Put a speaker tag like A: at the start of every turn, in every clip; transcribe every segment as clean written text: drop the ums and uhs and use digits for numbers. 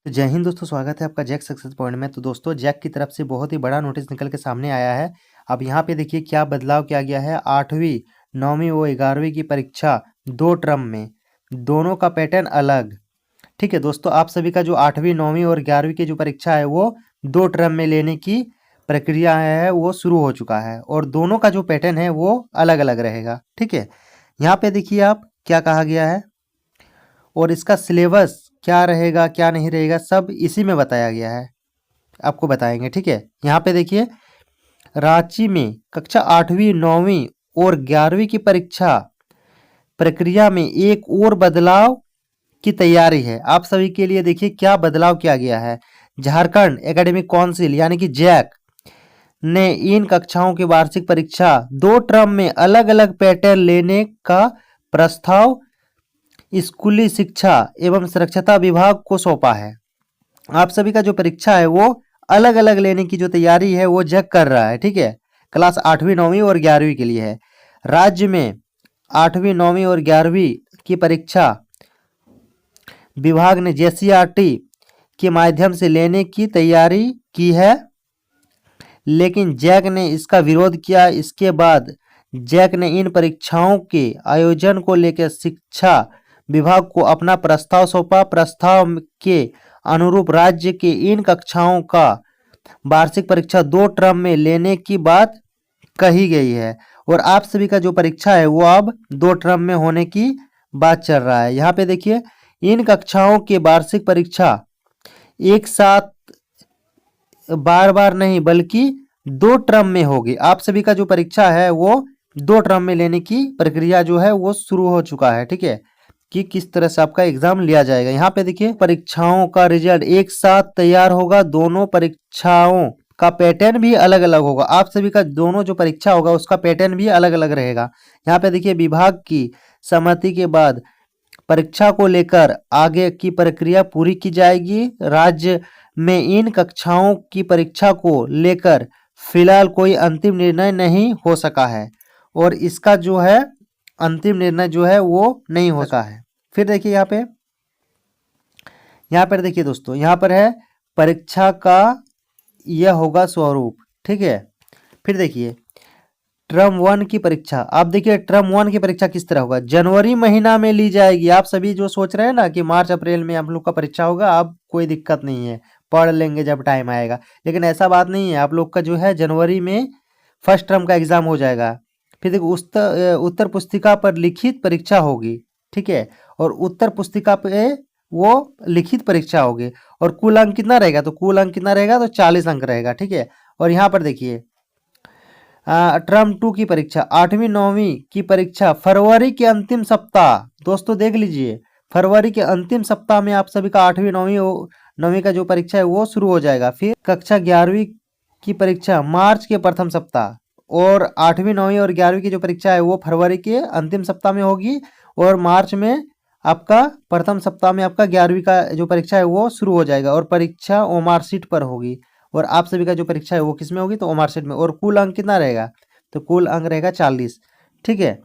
A: जय हिंद दोस्तों, स्वागत है आपका जैक सक्सेस पॉइंट में। तो दोस्तों, जैक की तरफ से बहुत ही बड़ा नोटिस निकल के सामने आया है। अब यहाँ पे देखिए क्या बदलाव किया गया है। 8वीं 9वीं व 11वीं की परीक्षा 2 टर्म में, दोनों का पैटर्न अलग। ठीक है दोस्तों, आप सभी का जो 8वीं 9वीं और 11वीं की जो परीक्षा है वो 2 टर्म में लेने की प्रक्रिया है वो शुरू हो चुका है, और दोनों का जो पैटर्न है वो अलग अलग रहेगा। ठीक है, यहाँ पे देखिए आप क्या कहा गया है और इसका सिलेबस क्या रहेगा क्या नहीं रहेगा सब इसी में बताया गया है, आपको बताएंगे। ठीक है, यहाँ पे देखिए रांची में कक्षा 8वीं 9वीं और 11वीं की परीक्षा प्रक्रिया में एक और बदलाव की तैयारी है। आप सभी के लिए देखिए क्या बदलाव किया गया है। झारखंड एकेडमिक काउंसिल यानी कि जैक ने इन कक्षाओं की वार्षिक परीक्षा 2 टर्म में अलग अलग पैटर्न लेने का प्रस्ताव स्कूली शिक्षा एवं साक्षरता विभाग को सौंपा है। आप सभी का जो परीक्षा है वो अलग अलग लेने की जो तैयारी है वो जैक कर रहा है। ठीक है, क्लास 8वीं 9वीं और 11वीं के लिए है। राज्य में 8वीं 9वीं और 11वीं की परीक्षा विभाग ने जेसीईआरटी के माध्यम से लेने की तैयारी की है, लेकिन जैक ने इसका विरोध किया। इसके बाद जैक ने इन परीक्षाओं के आयोजन को लेकर शिक्षा विभाग को अपना प्रस्ताव सौंपा। प्रस्ताव के अनुरूप राज्य के इन कक्षाओं का वार्षिक परीक्षा 2 टर्म में लेने की बात कही गई है, और आप सभी का जो परीक्षा है वो अब 2 टर्म में होने की बात चल रहा है। यहाँ पे देखिए इन कक्षाओं के वार्षिक परीक्षा एक साथ बार बार नहीं बल्कि 2 टर्म में होगी। आप सभी का जो परीक्षा है वो 2 टर्म में लेने की प्रक्रिया जो है वो शुरू हो चुका है। ठीक है, कि किस तरह से आपका एग्जाम लिया जाएगा। यहाँ पे देखिए परीक्षाओं का रिजल्ट एक साथ तैयार होगा। दोनों परीक्षाओं का पैटर्न भी अलग अलग होगा। आप सभी का दोनों जो परीक्षा होगा उसका पैटर्न भी अलग अलग रहेगा। यहाँ पे देखिए विभाग की सहमति के बाद परीक्षा को लेकर आगे की प्रक्रिया पूरी की जाएगी। राज्य में इन कक्षाओं की परीक्षा को लेकर फिलहाल कोई अंतिम निर्णय नहीं हो सका है, और इसका जो है अंतिम निर्णय जो है वो नहीं हो सका है। फिर देखिए यहाँ पर देखिए दोस्तों, यहाँ पर है परीक्षा का यह होगा स्वरूप। ठीक है, फिर देखिए टर्म 1 की परीक्षा। आप देखिए टर्म 1 की परीक्षा किस तरह होगा। जनवरी महीना में ली जाएगी। आप सभी जो सोच रहे हैं ना कि मार्च अप्रैल में आप लोग का परीक्षा होगा, अब कोई दिक्कत नहीं है, पढ़ लेंगे जब टाइम आएगा, लेकिन ऐसा बात नहीं है। आप लोग का जो है जनवरी में फर्स्ट टर्म का एग्जाम हो जाएगा। फिर देखो उत्तर पुस्तिका पर लिखित परीक्षा होगी। ठीक है, और उत्तर पुस्तिका पे वो लिखित परीक्षा होगी, और कुल अंक कितना रहेगा, तो कुल अंक कितना रहेगा, तो 40 अंक रहेगा। ठीक है, और यहाँ पर देखिए टर्म 2 की परीक्षा 8वीं 9वीं की परीक्षा फरवरी के अंतिम सप्ताह। दोस्तों देख लीजिए, फरवरी के अंतिम सप्ताह में आप सभी का 8वीं 9वीं का जो परीक्षा है वो शुरू हो जाएगा। फिर कक्षा 11वीं की परीक्षा मार्च के प्रथम सप्ताह, और 8वीं 9वीं और 11वीं की जो परीक्षा है वो फरवरी के अंतिम सप्ताह में होगी, और मार्च में आपका प्रथम सप्ताह में आपका 11वीं का जो परीक्षा है वो शुरू हो जाएगा, और परीक्षा ओमार सीट पर होगी। और आप सभी का जो परीक्षा है वो किस में होगी, तो ओमार सीट में। और कुल अंक कितना रहेगा, तो कुल अंक रहेगा 40। ठीक है,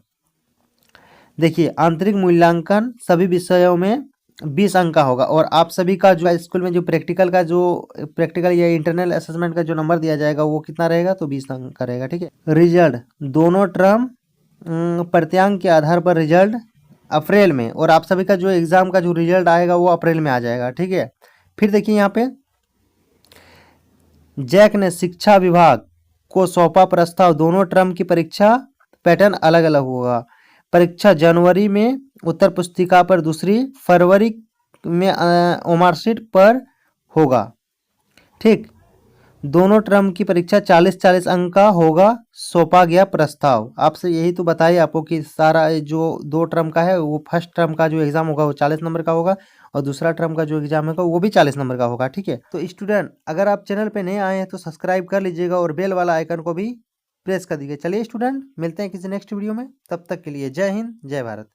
A: देखिए आंतरिक मूल्यांकन सभी विषयों में 20 अंक का होगा, और आप सभी का जो स्कूल में जो प्रैक्टिकल या इंटरनल असेसमेंट का जो नंबर दिया जाएगा वो कितना रहेगा, तो 20 अंक का रहेगा। ठीक है, रिजल्ट दोनों टर्म प्रत्यांक के आधार पर रिजल्ट अप्रैल में, और आप सभी का जो एग्जाम का जो रिजल्ट आएगा वो अप्रैल में आ जाएगा। ठीक है, फिर देखिए यहाँ पे जैक ने शिक्षा विभाग को सौंपा प्रस्ताव। दोनों टर्म की परीक्षा पैटर्न अलग अलग होगा। परीक्षा जनवरी में उत्तर पुस्तिका पर, दूसरी फरवरी में ओमारशीट पर होगा। ठीक, दोनों टर्म की परीक्षा 40-40 अंक का होगा। सौंपा गया प्रस्ताव। आपसे यही तो बताइए आपको कि सारा जो 2 टर्म का है वो फर्स्ट टर्म का जो एग्जाम होगा वो 40 नंबर का होगा, और दूसरा टर्म का जो एग्जाम होगा वो भी 40 नंबर का होगा। ठीक है, तो स्टूडेंट अगर आप चैनल पे नए आए हैं तो सब्सक्राइब कर लीजिएगा, और बेल वाला आइकन को भी प्रेस कर दीजिए। चलिए स्टूडेंट, मिलते हैं किसी नेक्स्ट वीडियो में, तब तक के लिए जय हिंद जय भारत।